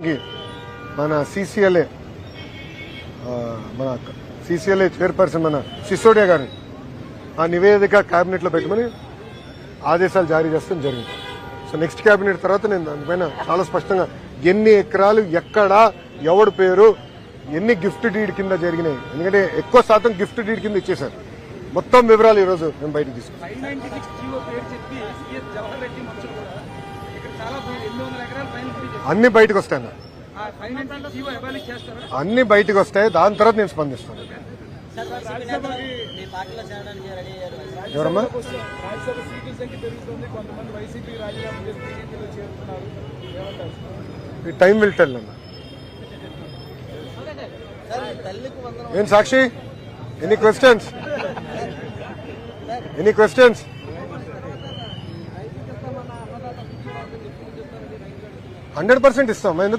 మన CCLA chairperson మన సిసోడియా గారిని ఆ నివేదిక కేబినెట్ లో పెట్టమని ఆదేశాలు జారీ చేస్తాం జరిగింది. సో నెక్స్ట్ కేబినెట్ తర్వాత నేను దానిపైన చాలా స్పష్టంగా ఎన్ని ఎకరాలు ఎక్కడ ఎవడి పేరు ఎన్ని గిఫ్ట్ డీడ్ కింద జరిగినాయి, ఎందుకంటే ఎక్కువ శాతం గిఫ్ట్ డీడ్ కింద ఇచ్చేశారు. మొత్తం వివరాలు ఈ రోజు మేము బయటకు తీసుకున్నాం. అన్ని బయటకు వస్తాయి, అన్ని బయటకు వస్తాయి. దాని తర్వాత నేను స్పందిస్తాను. ఎవరమ్మా టైం విల్ టెల్ అన్న. ఏం సాక్షి, ఎనీ క్వశ్చన్స్? 100% ఇస్తాం.